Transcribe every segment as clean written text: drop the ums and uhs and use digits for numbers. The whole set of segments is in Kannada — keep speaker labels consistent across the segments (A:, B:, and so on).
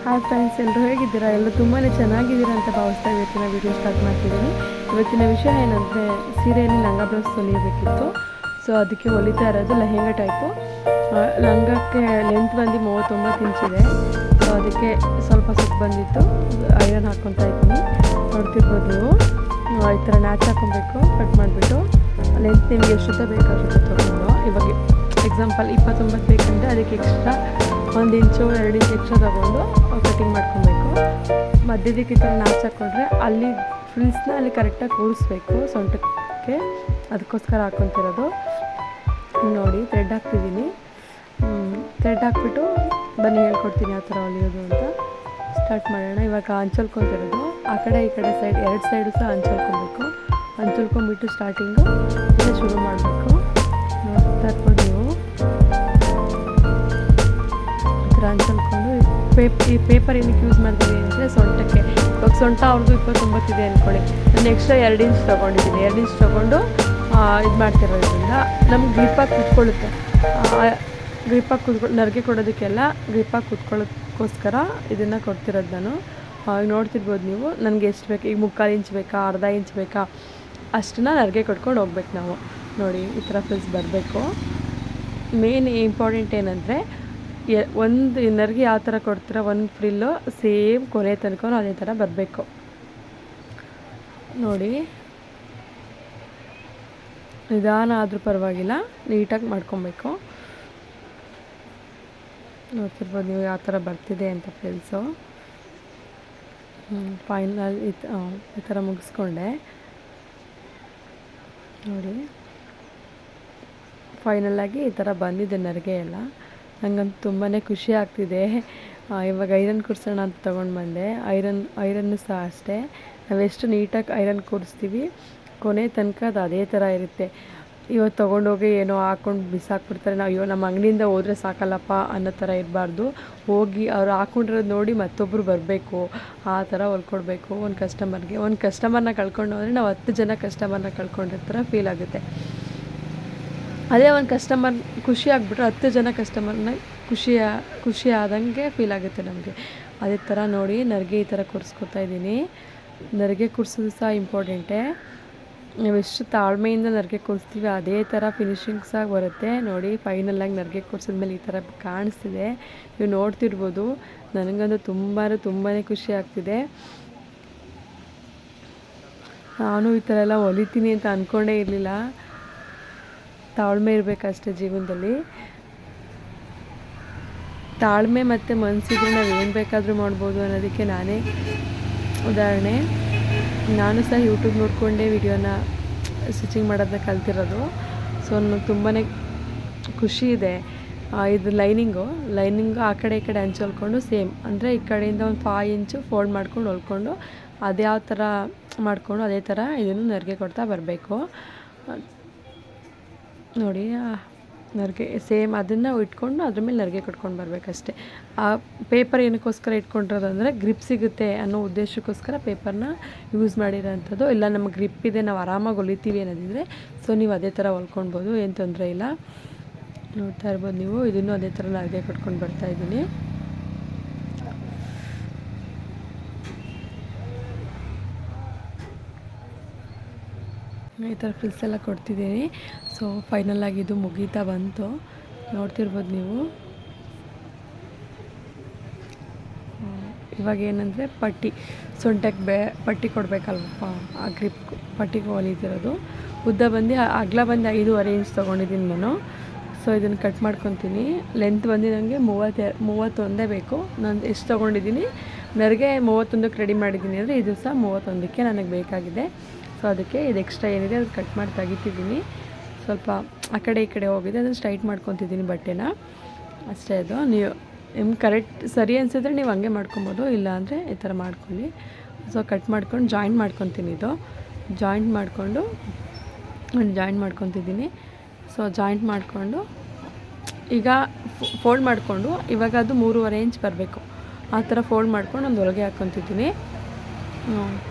A: ಹಾಯ್ ಫ್ರೆಂಡ್ಸ್, ಎಲ್ಲರೂ ಹೇಗಿದ್ದೀರಾ? ಎಲ್ಲರೂ ತುಂಬಾ ಚೆನ್ನಾಗಿದ್ದೀರಾ ಅಂತ ಭಾವಿಸ್ತಾ ಇವತ್ತಿನ ವೀಡಿಯೋ ಸ್ಟಾರ್ಟ್ ಮಾಡ್ತಿದ್ದೀನಿ. ಇವತ್ತಿನ ವಿಷಯ ಏನಂದರೆ, ಸೀರೆಯಲ್ಲಿ ಲಂಗ ಬ್ಲೌಸ್ ಹೊಲಿಯಬೇಕಿತ್ತು. ಸೊ ಅದಕ್ಕೆ ಹೊಲಿತಾ ಇರೋದು ಲೆಹೆಂಗಾ ಟೈಪು. ಲಂಗಕ್ಕೆ ಲೆಂತ್ ಬಂದು 39 ಇಂಚಿದೆ. ಸೊ ಅದಕ್ಕೆ ಸ್ವಲ್ಪ ಸುತ್ತು ಬಂದಿತ್ತು, ಐರನ್ ಹಾಕ್ಕೊತಾ ಇದ್ದೀನಿ. ನೋಡ್ತಿರ್ಬೋದು ನೀವು. ಈ ಥರ ನ್ಯಾಚ್ ಹಾಕ್ಕೊಬೇಕು. ಕಟ್ ಮಾಡಿಬಿಟ್ಟು ಲೆಂತ್ ನಿಮಗೆ ಎಷ್ಟು ಬೇಕಾಗುತ್ತೆ ತೊಗೊಂಡು. ಇವಾಗ ಎಕ್ಸಾಂಪಲ್ 29 ಬೇಕಂದರೆ ಅದಕ್ಕೆ ಎಕ್ಸ್ಟ್ರಾ 1 ಇಂಚು 2 ಇಂಚು ಎಕ್ಸ್ಟ್ರಾ ತೊಗೊಂಡು ಕಟಿಂಗ್ ಮಾಡ್ಕೊಬೇಕು. ಮಧ್ಯದಕ್ಕೆ ಈ ಥರ ನ್ಯಾಚ್ ಹಾಕ್ಕೊಂಡ್ರೆ ಅಲ್ಲಿ ಫ್ರಿಲ್ಸ್ನ ಅಲ್ಲಿ ಕರೆಕ್ಟಾಗಿ ಕೂರಿಸ್ಬೇಕು ಸೊಂಟಕ್ಕೆ. ಅದಕ್ಕೋಸ್ಕರ ಹಾಕ್ಕೊತಿರೋದು. ನೋಡಿ, ಥ್ರೆಡ್ ಹಾಕ್ತಿದ್ದೀನಿ. ಥ್ರೆಡ್ ಹಾಕ್ಬಿಟ್ಟು ಬನ್ನಿ ಹೇಳ್ಕೊಡ್ತೀನಿ ಯಾವ ಥರ ಹೊಲಿಯೋದು ಅಂತ. ಸ್ಟಾರ್ಟ್ ಮಾಡೋಣ. ಇವಾಗ ಹಂಚಲ್ಕೊತಿರೋದು ಆ ಕಡೆ ಈ ಕಡೆ ಸೈಡ್ 2 ಸೈಡು ಸಹ ಹಂಚಲ್ಕೊಬೇಕು. ಹಂಚಲ್ಕೊಂಡ್ಬಿಟ್ಟು ಸ್ಟಾರ್ಟಿಂಗು ಶುರು ಮಾಡಬೇಕು. ನೋಡ್ತಾ ಇರ್ಬೋದು ನೀವು. ಈ ಥರ ಹಂಚಲ್ಕೊಂಡು ಈ ಪೇಪರ್ ಏನಕ್ಕೆ ಯೂಸ್ ಮಾಡ್ತೀವಿ ಅಂದರೆ ಸೊಂಟಕ್ಕೆ. ಇವಾಗ ಸೊಂಟ ಅವ್ರದ್ದು 29 ಇದೆ ಅಂದ್ಕೊಳ್ಳಿ, ನಾನು ಎಕ್ಸ್ಟ್ರಾ 2 ಇಂಚ್ ತೊಗೊಂಡಿದ್ದೀನಿ. 2 ಇಂಚ್ ತೊಗೊಂಡು ಇದು ಮಾಡ್ತಿರೋದ್ರಿಂದ ನಮ್ಗೆ ಗ್ರಿಪ್ಪಾಗಿ ಕೂತ್ಕೊಳ್ಳುತ್ತೆ. ಗ್ರಿಪ್ಪಾಗಿ ಕೂತ್ಕೊಂಡು ನರಿಗೆ ಕೊಡೋದಕ್ಕೆಲ್ಲ ಗ್ರಿಪ್ಪಾಗಿ ಕೂತ್ಕೊಳ್ಳೋಕ್ಕೋಸ್ಕರ ಇದನ್ನು ಕೊಡ್ತಿರೋದು ನಾನು. ನೋಡ್ತಿರ್ಬೋದು ನೀವು. ನನಗೆ ಎಷ್ಟು ಬೇಕು, ಈಗ 3/4 ಇಂಚ್ ಬೇಕಾ, ಅರ್ಧ ಇಂಚ್ ಬೇಕಾ, ಅಷ್ಟನ್ನ ನರಿಗೆ ಕೊಟ್ಕೊಂಡು ಹೋಗ್ಬೇಕು ನಾವು. ನೋಡಿ, ಈ ಥರ ಫ್ರಿಲ್ಸ್ ಬರಬೇಕು. ಮೇನ್ ಇಂಪಾರ್ಟೆಂಟ್ ಏನಂದರೆ, ಒಂದು ನರಿಗೆ ಯಾವ ಥರ ಕೊಡ್ತೀರ, ಒಂದು ಫ್ರಿಲ್ಲು ಸೇಮ್ ಕೊನೆ ತನಕ ಅದೇ ಥರ ಬರಬೇಕು. ನೋಡಿ, ನಿಧಾನ ಆದರೂ ಪರವಾಗಿಲ್ಲ, ನೀಟಾಗಿ ಮಾಡ್ಕೊಬೇಕು. ನೋಡ್ತಿರ್ಬೋದು ನೀವು ಯಾವ ಥರ ಬರ್ತಿದೆ ಅಂತ ಫ್ರಿಲ್ಸು. ಫೈನಲ್ ಈ ಥರ ಮುಗಿಸ್ಕೊಂಡೆ. ನೋಡಿ, ಫೈನಲಾಗಿ ಈ ಥರ ಬಂದಿದೆ ನರಿಗೆ ಎಲ್ಲ. ನನಗಂತೂ ತುಂಬಾ ಖುಷಿ ಆಗ್ತಿದೆ. ಇವಾಗ ಐರನ್ ಕೂರಿಸೋಣ ಅಂತ ತೊಗೊಂಡು ಬಂದೆ. ಐರನ್ನು ಸಹ ಅಷ್ಟೇ, ನಾವೆಷ್ಟು ನೀಟಾಗಿ ಐರನ್ ಕೂರಿಸ್ತೀವಿ ಕೊನೆ ತನಕ ಅದು ಅದೇ ಥರ ಇರುತ್ತೆ. ಇವತ್ತು ತೊಗೊಂಡೋಗಿ ಏನೋ ಹಾಕ್ಕೊಂಡು ಬಿಸಾಕ್ಬಿಡ್ತಾರೆ. ನಾವು ಅಯ್ಯೋ ನಮ್ಮ ಅಂಗಡಿಯಿಂದ ಹೋದರೆ ಸಾಕಲ್ಲಪ್ಪ ಅನ್ನೋ ಥರ ಇರಬಾರ್ದು. ಹೋಗಿ ಅವ್ರು ಹಾಕ್ಕೊಂಡಿರೋದು ನೋಡಿ ಮತ್ತೊಬ್ಬರು ಬರಬೇಕು, ಆ ಥರ ಹೊಲ್ಕೊಡ್ಬೇಕು. ಒಂದು ಕಸ್ಟಮರ್ನ ಕಳ್ಕೊಂಡು ಹೋದರೆ ನಾವು 10 ಜನ ಕಸ್ಟಮರ್ನ ಕಳ್ಕೊಂಡಿರೋ ಥರ ಫೀಲ್ ಆಗುತ್ತೆ. ಅದೇ ಒಂದು ಕಸ್ಟಮರ್ ಖುಷಿ ಆಗಿಬಿಟ್ರೆ 10 ಜನ ಕಸ್ಟಮರ್ನ ಖುಷಿ ಆದಂಗೆ ಫೀಲ್ ಆಗುತ್ತೆ ನಮಗೆ. ಅದೇ ಥರ ನೋಡಿ, ನರಿಗೆ ಈ ಥರ ಕೂರಿಸ್ಕೊತಾ ಇದ್ದೀನಿ. ನರಿಗೆ ಕೂರಿಸೋದು ಸಹ ಇಂಪಾರ್ಟೆಂಟೇ. ನಾವೆಷ್ಟು ತಾಳ್ಮೆಯಿಂದ ನರಿಗೆ ಕೂರಿಸ್ತೀವಿ ಅದೇ ಥರ ಫಿನಿಶಿಂಗ್ ಸಹ ಬರುತ್ತೆ. ನೋಡಿ, ಫೈನಲಾಗಿ ನರಿಗೆ ಕೂರಿಸಿದ್ಮೇಲೆ ಈ ಥರ ಕಾಣಿಸ್ತಿದೆ. ನೀವು ನೋಡ್ತಿರ್ಬೋದು. ನನಗಂತೂ ತುಂಬಾ ಖುಷಿ ಆಗ್ತಿದೆ. ನಾನು ಈ ಥರ ಎಲ್ಲ ಹೊಲಿತೀನಿ ಅಂತ ಅಂದ್ಕೊಂಡೇ ಇರಲಿಲ್ಲ. ತಾಳ್ಮೆ ಇರಬೇಕಷ್ಟೇ ಜೀವನದಲ್ಲಿ. ತಾಳ್ಮೆ ಮತ್ತು ಮನಸ್ಸಿದ್ರೆ ನಾವು ಏನು ಬೇಕಾದರೂ ಮಾಡ್ಬೋದು ಅನ್ನೋದಕ್ಕೆ ನಾನೇ ಉದಾಹರಣೆ. ನಾನು ಸಹ ಯೂಟ್ಯೂಬ್ ನೋಡಿಕೊಂಡೇ ವಿಡಿಯೋನ ಸ್ಟಿಚಿಂಗ್ ಮಾಡೋದನ್ನ ಕಲ್ತಿರೋದು. ಸೊ ನನಗೆ ತುಂಬಾ ಖುಷಿ ಇದೆ. ಇದು ಲೈನಿಂಗು ಆ ಕಡೆ ಈ ಕಡೆ ಹಂಚೊಲ್ಕೊಂಡು ಸೇಮ್ ಅಂದರೆ ಈ ಕಡೆಯಿಂದ ಒಂದು 5 ಇಂಚು ಫೋಲ್ಡ್ ಮಾಡ್ಕೊಂಡು ಹೊಲ್ಕೊಂಡು ಅದು ಯಾವ ಥರ ಮಾಡಿಕೊಂಡು ಅದೇ ಥರ ಇದನ್ನು ನರಿಗೆ ಕೊಡ್ತಾ ಬರಬೇಕು. ನೋಡಿ, ನರಿಗೆ ಸೇಮ್ ಅದನ್ನು ಇಟ್ಕೊಂಡು ಅದ್ರ ಮೇಲೆ ನರಿಗೆ ಕೊಟ್ಕೊಂಡು ಬರಬೇಕಷ್ಟೆ. ಆ ಪೇಪರ್ ಏನಕ್ಕೋಸ್ಕರ ಇಟ್ಕೊಂಡಿರೋದು ಅಂದರೆ ಗ್ರಿಪ್ ಸಿಗುತ್ತೆ ಅನ್ನೋ ಉದ್ದೇಶಕ್ಕೋಸ್ಕರ ಪೇಪರ್ನ ಯೂಸ್ ಮಾಡಿರೋಂಥದ್ದು. ಇಲ್ಲ ನಮಗೆ ಗ್ರಿಪ್ ಇದೆ, ನಾವು ಆರಾಮಾಗಿ ಹೊಲಿತೀವಿ ಅನ್ನೋದಿದ್ರೆ ಸೊ ನೀವು ಅದೇ ಥರ ಹೊಲ್ಕೊಳ್ಬೋದು, ಏನು ತೊಂದರೆ ಇಲ್ಲ. ನೋಡ್ತಾ ಇರ್ಬೋದು ನೀವು. ಇದನ್ನು ಅದೇ ಥರ ನರಿಗೆ ಕೊಟ್ಕೊಂಡು ಬರ್ತಾಯಿದ್ದೀನಿ. ಈ ಥರ ಫ್ರಿಲ್ಸ್ ಎಲ್ಲ ಕೊಡ್ತಿದ್ದೀನಿ. ಸೊ ಫೈನಲಾಗಿ ಇದು ಮುಗೀತಾ ಬಂತು. ನೋಡ್ತಿರ್ಬೋದು ನೀವು. ಇವಾಗ ಏನಂದರೆ ಸೊಂಟಕ್ಕೆ ಪಟ್ಟಿ ಕೊಡಬೇಕಲ್ವಪ್ಪ, ಆ ಗ್ರಿಪ್ ಪಟ್ಟಿಗೆ ಹೊಲಿತಿರೋದು. ಉದ್ದ ಬಂದು ಅಗಲ ಬಂದು 5.5 ಇಂಚ್ ತೊಗೊಂಡಿದ್ದೀನಿ ನಾನು. ಸೊ ಇದನ್ನು ಕಟ್ ಮಾಡ್ಕೊತೀನಿ. ಲೆಂತ್ ಬಂದು ನನಗೆ 31 ಬೇಕು. ನಾನು ಎಷ್ಟು ತೊಗೊಂಡಿದ್ದೀನಿ ನರಿಗೆ 31ಕ್ಕೆ ರೆಡಿ ಮಾಡಿದ್ದೀನಿ ಅಂದರೆ ಇದು ಸಹ 31ಕ್ಕೆ ನನಗೆ ಬೇಕಾಗಿದೆ. ಸೊ ಅದಕ್ಕೆ ಇದು ಎಕ್ಸ್ಟ್ರಾ ಏನಿದೆ ಅದು ಕಟ್ ಮಾಡಿ ತೆಗಿತಿದ್ದೀನಿ. ಸ್ವಲ್ಪ ಆ ಕಡೆ ಈ ಕಡೆ ಹೋಗಿದೆ, ಅದನ್ನು ಸ್ಟ್ರೈಟ್ ಮಾಡ್ಕೊತಿದ್ದೀನಿ ಬಟ್ಟೆನ ಅಷ್ಟೇ. ಅದು ನೀವು ನಿಮ್ಗೆ ಕರೆಕ್ಟ್ ಸರಿ ಅನಿಸಿದ್ರೆ ನೀವು ಹಂಗೆ ಮಾಡ್ಕೊಬೋದು, ಇಲ್ಲ ಅಂದರೆ ಈ ಥರ ಮಾಡ್ಕೊಳ್ಳಿ. ಸೊ ಕಟ್ ಮಾಡ್ಕೊಂಡು ಜಾಯಿಂಟ್ ಮಾಡ್ಕೊತೀನಿ. ಇದು ಜಾಯಿಂಟ್ ಮಾಡ್ಕೊತಿದ್ದೀನಿ. ಸೊ ಜಾಯಿಂಟ್ ಮಾಡಿಕೊಂಡು ಈಗ ಫೋಲ್ಡ್ ಮಾಡಿಕೊಂಡು ಇವಾಗ ಅದು 3.5 ಇಂಚ್ ಬರಬೇಕು. ಆ ಥರ ಫೋಲ್ಡ್ ಮಾಡ್ಕೊಂಡು ಒಂದು ಹೊಲಿಗೆ ಹಾಕ್ಕೊತಿದ್ದೀನಿ.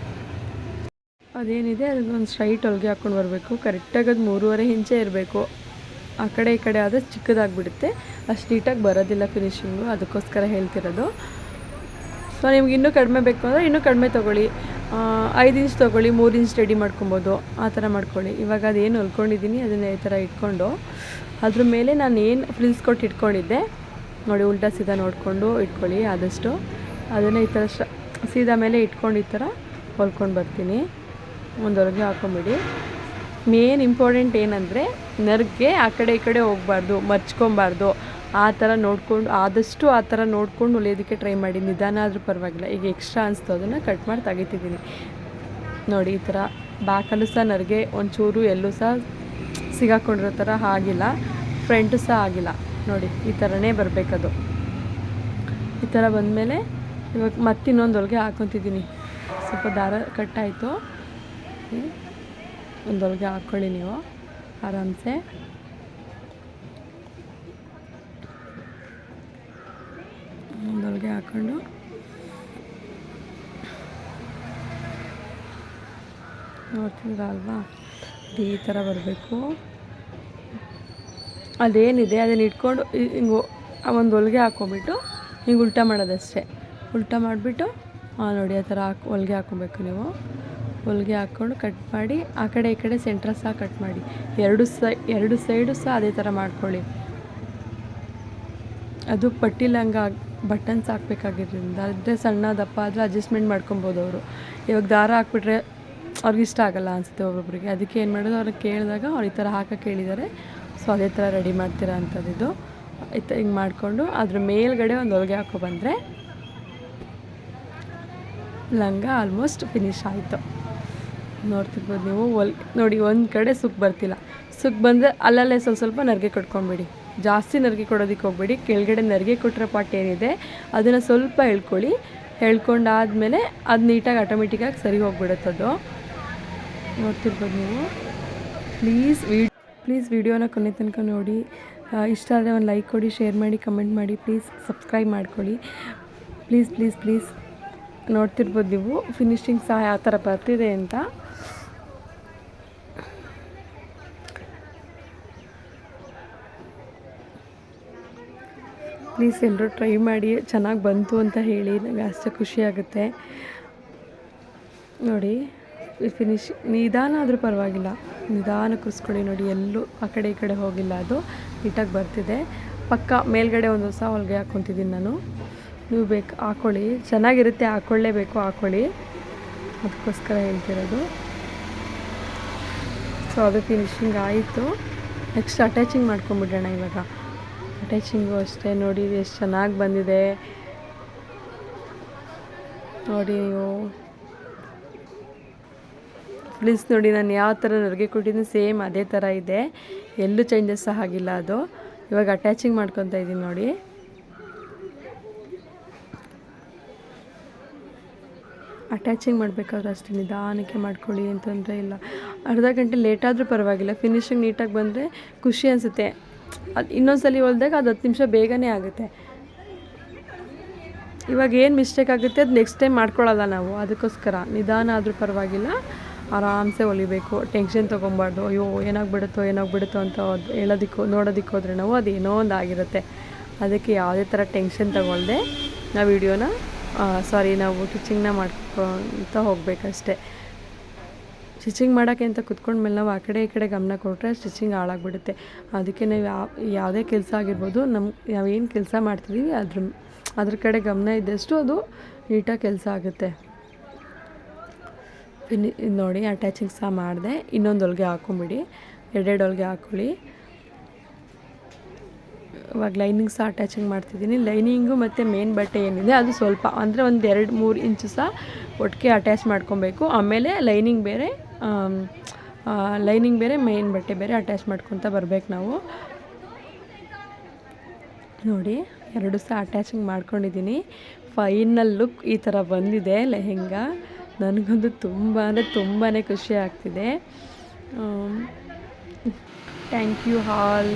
A: ಅದೇನಿದೆ ಅದನ್ನೊಂದು ಸ್ಟ್ರೈಟ್ ಹೊಲಿಗೆ ಹಾಕ್ಕೊಂಡು ಬರಬೇಕು. ಕರೆಕ್ಟಾಗಿ ಅದು 3.5 ಇಂಚೇ ಇರಬೇಕು. ಆ ಕಡೆ ಈ ಕಡೆ ಆದರೆ ಚಿಕ್ಕದಾಗಿಬಿಡುತ್ತೆ, ಅಷ್ಟು ನೀಟಾಗಿ ಬರೋದಿಲ್ಲ ಫಿನಿಶಿಂಗು. ಅದಕ್ಕೋಸ್ಕರ ಹೇಳ್ತಿರೋದು. ಸೊ ನಿಮ್ಗೆ ಇನ್ನೂ ಕಡಿಮೆ ಬೇಕು ಅಂದರೆ ಇನ್ನೂ ಕಡಿಮೆ ತೊಗೊಳ್ಳಿ, 5 ಇಂಚ್ ತೊಗೊಳ್ಳಿ, 3 ಇಂಚ್ ರೆಡಿ ಮಾಡ್ಕೊಬೋದು, ಆ ಥರ ಮಾಡ್ಕೊಳ್ಳಿ. ಇವಾಗ ಅದೇನು ಹೊಲ್ಕೊಂಡಿದ್ದೀನಿ ಅದನ್ನು ಈ ಥರ ಇಟ್ಕೊಂಡು ಅದ್ರ ಮೇಲೆ ನಾನು ಏನು ಫ್ರಿಲ್ಸ್ ಕೊಟ್ಟು ಇಟ್ಕೊಂಡಿದ್ದೆ ನೋಡಿ, ಉಲ್ಟಾ ಸೀದಾ ನೋಡಿಕೊಂಡು ಇಟ್ಕೊಳ್ಳಿ ಆದಷ್ಟು. ಅದನ್ನು ಈ ಥರ ಸೀದಾ ಮೇಲೆ ಇಟ್ಕೊಂಡು ಈ ಥರ ಹೊಲ್ಕೊಂಡು ಬರ್ತೀನಿ. ಒಂದೊಳಗೆ ಹಾಕೊಂಬಿಡಿ. ಮೇನ್ ಇಂಪಾರ್ಟೆಂಟ್ ಏನಂದರೆ ನರ್ಗೆ ಆ ಕಡೆ ಈ ಕಡೆ ಹೋಗಬಾರ್ದು, ಮರ್ಚ್ಕೊಬಾರ್ದು. ಆ ಥರ ನೋಡಿಕೊಂಡು ಆದಷ್ಟು ಆ ಥರ ನೋಡ್ಕೊಂಡು ಹೊಲಿಯೋದಕ್ಕೆ ಟ್ರೈ ಮಾಡಿ. ನಿಧಾನ ಆದರೂ ಪರವಾಗಿಲ್ಲ. ಈಗ ಎಕ್ಸ್ಟ್ರಾ ಅನಿಸ್ತು ಅದನ್ನು ಕಟ್ ಮಾಡಿ ತೆಗಿತಿದ್ದೀನಿ ನೋಡಿ. ಈ ಥರ ಬ್ಯಾಕಲ್ಲೂ ಸಹ ನರ್ಗೆ ಒಂಚೂರು ಎಲ್ಲೂ ಸಹ ಸಿಗಾಕೊಂಡಿರೋ ಥರ ಆಗಿಲ್ಲ, ಫ್ರಂಟು ಸಹ ಆಗಿಲ್ಲ ನೋಡಿ. ಈ ಥರನೇ ಬರಬೇಕದು. ಈ ಥರ ಬಂದಮೇಲೆ ಇವಾಗ ಮತ್ತಿನ್ನೊಂದು ಹೊಲಿಗೆ ಹಾಕ್ಕೊತಿದ್ದೀನಿ. ಸ್ವಲ್ಪ ದಾರ ಕಟ್ಟಾಯಿತು, ಒಂದು ಹೊಲಿಗೆ ಹಾಕ್ಕೊಳ್ಳಿ ನೀವು ಆರಾಮ್ಸೆ. ಒಂದು ಹೊಲಿಗೆ ಹಾಕ್ಕೊಂಡು ನೋಡ್ತಿದ್ರ ಅಲ್ವಾ, ಈ ಥರ ಬರಬೇಕು. ಅದೇನಿದೆ ಅದನ್ನು ಇಟ್ಕೊಂಡು ಹಿಂಗೆ ಒಂದು ಹೊಲಿಗೆ ಹಾಕ್ಕೊಂಬಿಟ್ಟು ಹಿಂಗೆ ಉಲ್ಟಾ ಮಾಡೋದಷ್ಟೇ. ಉಲ್ಟಾ ಮಾಡಿಬಿಟ್ಟು ನೋಡಿ ಆ ಥರ ಹೊಲಿಗೆ ಹಾಕ್ಕೊಬೇಕು ನೀವು. ಹೊಲಿಗೆ ಹಾಕ್ಕೊಂಡು ಕಟ್ ಮಾಡಿ ಆ ಕಡೆ ಈ ಕಡೆ ಸೆಂಟ್ರ್ ಸಹ ಕಟ್ ಮಾಡಿ. ಎರಡು ಸೈಡು ಸಹ ಅದೇ ಥರ ಮಾಡ್ಕೊಳ್ಳಿ. ಅದು ಪಟ್ಟಿ ಲಂಗ ಬಟನ್ಸ್ ಹಾಕ್ಬೇಕಾಗಿರೋದ್ರಿಂದ ಅದೇ ಸಣ್ಣ ದಪ್ಪ ಆದರೆ ಅಡ್ಜಸ್ಟ್ಮೆಂಟ್ ಮಾಡ್ಕೊಬೋದು ಅವರು. ಇವಾಗ ದಾರ ಹಾಕ್ಬಿಟ್ರೆ ಅವ್ರಿಗೆ ಇಷ್ಟ ಆಗೋಲ್ಲ ಅನಿಸುತ್ತೆ ಒಬ್ಬೊಬ್ಬರಿಗೆ. ಅದಕ್ಕೆ ಏನು ಮಾಡೋದು, ಅವ್ರಿಗೆ ಕೇಳಿದಾಗ ಅವ್ರು ಈ ಥರ ಹಾಕೋಕ್ಕೆ ಹೇಳಿದ್ದಾರೆ. ಸೊ ಅದೇ ಥರ ರೆಡಿ ಮಾಡ್ತೀರಾ ಅಂಥದ್ದು. ಹಿಂಗೆ ಮಾಡಿಕೊಂಡು ಅದ್ರ ಮೇಲ್ಗಡೆ ಒಂದು ಹೊಲಿಗೆ ಹಾಕ್ಕೊಬಂದರೆ ಲಂಗ ಆಲ್ಮೋಸ್ಟ್ ಫಿನಿಶ್ ಆಯಿತು. ನೋಡ್ತಿರ್ಬೋದು ನೀವು. ನೋಡಿ ಒಂದು ಕಡೆ ಸುಕ್ ಬರ್ತಿಲ್ಲ. ಸುಕ್ ಬಂದರೆ ಅಲ್ಲಲ್ಲೇ ಸ್ವಲ್ಪ ನರಿಗೆ ಕೊಟ್ಕೊಂಬಿಡಿ. ಜಾಸ್ತಿ ನರಿಗೆ ಕೊಡೋದಕ್ಕೆ ಹೋಗ್ಬೇಡಿ. ಕೆಳಗಡೆ ನರಿಗೆ ಕೊಟ್ಟಿರೋ ಪಾರ್ಟ್ ಏನಿದೆ ಅದನ್ನು ಸ್ವಲ್ಪ ಎಳ್ಕೊಳ್ಳಿ. ಎಳ್ಕೊಂಡಾದಮೇಲೆ ಅದು ನೀಟಾಗಿ ಆಟೋಮೆಟಿಕ್ಕಾಗಿ ಸರಿ ಹೋಗ್ಬಿಡುತ್ತದು. ನೋಡ್ತಿರ್ಬೋದು ನೀವು. ಪ್ಲೀಸ್ ವಿಡಿಯೋನ ಕೊನೆ ತನಕ ನೋಡಿ. ಇಷ್ಟ ಆದರೆ ಒಂದು ಲೈಕ್ ಕೊಡಿ, ಶೇರ್ ಮಾಡಿ, ಕಮೆಂಟ್ ಮಾಡಿ. ಪ್ಲೀಸ್ ಸಬ್ಸ್ಕ್ರೈಬ್ ಮಾಡ್ಕೊಳ್ಳಿ. ಪ್ಲೀಸ್ ನೋಡ್ತಿರ್ಬೋದು ನೀವು ಫಿನಿಶಿಂಗ್ ಸಹ ಯಾವ ಥರ ಬರ್ತಿದೆ ಅಂತ. ಪ್ಲೀಸ್ ಎಲ್ಲರೂ ಟ್ರೈ ಮಾಡಿ, ಚೆನ್ನಾಗಿ ಬಂತು ಅಂತ ಹೇಳಿ. ನನಗೆ ಅಷ್ಟೇ ಖುಷಿಯಾಗುತ್ತೆ ನೋಡಿ. ಫಿನಿಶಿಂಗ್ ನಿಧಾನ ಆದರೂ ಪರವಾಗಿಲ್ಲ, ನಿಧಾನ ಕೂರಿಸ್ಕೊಳ್ಳಿ ನೋಡಿ. ಎಲ್ಲೂ ಆ ಕಡೆ ಈ ಕಡೆ ಹೋಗಿಲ್ಲ, ಅದು ನೀಟಾಗಿ ಬರ್ತಿದೆ. ಪಕ್ಕ ಮೇಲ್ಗಡೆ ಒಂದು ಹೊಸ ಹೊಲಿಗೆ ಹಾಕ್ಕೊತಿದ್ದೀನಿ ನಾನು. ನೀವು ಬೇಕು ಹಾಕ್ಕೊಳ್ಳಿ, ಚೆನ್ನಾಗಿರುತ್ತೆ, ಹಾಕ್ಕೊಳ್ಳೇಬೇಕು, ಹಾಕ್ಕೊಳ್ಳಿ. ಅದಕ್ಕೋಸ್ಕರ ಹೇಳ್ತಿರೋದು. ಸೊ ಅದು ಫಿನಿಶಿಂಗ್ ಆಯಿತು. ನೆಕ್ಸ್ಟ್ ಅಟ್ಯಾಚಿಂಗ್ ಮಾಡ್ಕೊಂಬಿಡೋಣ. ಇವಾಗ ಅಟ್ಯಾಚಿಂಗು ಅಷ್ಟೇ ನೋಡಿ ಎಷ್ಟು ಚೆನ್ನಾಗಿ ಬಂದಿದೆ ನೋಡಿ ನೀವು. ಪ್ಲೀಸ್ ನೋಡಿ, ನಾನು ಯಾವ ಥರ ನರಿಗೆ ಕೊಟ್ಟಿದ್ದೀನಿ ಸೇಮ್ ಅದೇ ಥರ ಇದೆ, ಎಲ್ಲೂ ಚೇಂಜಸ್ ಸಹ ಆಗಿಲ್ಲ ಅದು. ಇವಾಗ ಅಟ್ಯಾಚಿಂಗ್ ಮಾಡ್ಕೊತಾ ಇದ್ದೀನಿ ನೋಡಿ. ಅಟ್ಯಾಚಿಂಗ್ ಮಾಡಬೇಕಾದ್ರೆ ಅಷ್ಟೇ ನಿಧಾನಕ್ಕೆ ಮಾಡ್ಕೊಳ್ಳಿ, ಏನು ತೊಂದರೆ ಇಲ್ಲ. ಅರ್ಧ ಗಂಟೆ ಲೇಟಾದರೂ ಪರವಾಗಿಲ್ಲ, ಫಿನಿಶಿಂಗ್ ನೀಟಾಗಿ ಬಂದರೆ ಖುಷಿ ಅನಿಸುತ್ತೆ. ಅದು ಇನ್ನೊಂದ್ಸಲಿ ಹೊಲಿದಾಗ ಅದು 10 ನಿಮಿಷ ಬೇಗನೆ ಆಗುತ್ತೆ. ಇವಾಗ ಏನು ಮಿಸ್ಟೇಕ್ ಆಗುತ್ತೆ ಅದು ನೆಕ್ಸ್ಟ್ ಟೈಮ್ ಮಾಡ್ಕೊಳ್ಳಲ್ಲ ನಾವು. ಅದಕ್ಕೋಸ್ಕರ ನಿಧಾನ ಆದರೂ ಪರವಾಗಿಲ್ಲ, ಆರಾಮ್ಸೆ ಹೊಲಿಬೇಕು. ಟೆನ್ಷನ್ ತೊಗೊಬಾರ್ದು. ಅಯ್ಯೋ ಏನಾಗ್ಬಿಡುತ್ತೋ ಅಂತ ನೋಡೋದಕ್ಕೆ ಹೋದರೆ ನಾವು ಅದೇನೋ ಒಂದು ಆಗಿರುತ್ತೆ. ಅದಕ್ಕೆ ಯಾವುದೇ ಥರ ಟೆನ್ಷನ್ ತಗೊಳ್ದೆ ನಾವು ಸ್ಟಿಚಿಂಗ್ನ ಮಾಡ್ಕೊತ ಹೋಗಬೇಕಷ್ಟೆ. ಸ್ಟಿಚಿಂಗ್ ಮಾಡೋಕ್ಕೆ ಅಂತ ಕುತ್ಕೊಂಡ್ಮೇಲೆ ನಾವು ಆ ಕಡೆ ಈ ಕಡೆ ಗಮನ ಕೊಟ್ಟರೆ ಸ್ಟಿಚಿಂಗ್ ಹಾಳಾಗ್ಬಿಡುತ್ತೆ. ಅದಕ್ಕೆ ನಾವು ಯಾವುದೇ ಕೆಲಸ ಆಗಿರ್ಬೋದು, ನಾವೇನು ಕೆಲಸ ಮಾಡ್ತಿದ್ದೀವಿ ಅದ್ರ ಕಡೆ ಗಮನ ಇದ್ದಷ್ಟು ಅದು ನೀಟಾಗಿ ಕೆಲಸ ಆಗುತ್ತೆ. ನೋಡಿ ಅಟ್ಯಾಚಿಂಗ್ ಸಹ ಮಾಡಿದೆ. ಇನ್ನೊಂದು ಹೊಲಿಗೆ ಹಾಕ್ಕೊಂಬಿಡಿ, 2 ಹೊಲಿಗೆ ಹಾಕ್ಕೊಳ್ಳಿ. ಇವಾಗ ಲೈನಿಂಗ್ ಸಹ ಅಟ್ಯಾಚಿಂಗ್ ಮಾಡ್ತಿದ್ದೀನಿ. ಲೈನಿಂಗು ಮತ್ತು ಮೇನ್ ಬಟ್ಟೆ ಏನಿದೆ ಅದು ಸ್ವಲ್ಪ ಅಂದರೆ ಒಂದು 2-3 ಇಂಚು ಸಹ ಒಟ್ಟಿಗೆ ಅಟ್ಯಾಚ್ ಮಾಡ್ಕೊಬೇಕು. ಆಮೇಲೆ ಲೈನಿಂಗ್ ಬೇರೆ ಮೇನ್ ಬಟ್ಟೆ ಬೇರೆ ಅಟ್ಯಾಚ್ ಮಾಡ್ಕೊತ ಬರಬೇಕು ನಾವು. ನೋಡಿ 2 ಸಹ ಅಟ್ಯಾಚಿಂಗ್ ಮಾಡ್ಕೊಂಡಿದ್ದೀನಿ. ಫೈನಲ್ ಲುಕ್ ಈ ಥರ ಬಂದಿದೆ ಲೆಹೆಂಗಾ. ನನಗಂತೂ ತುಂಬಾ ಖುಷಿ ಆಗ್ತಿದೆ. Thank you all.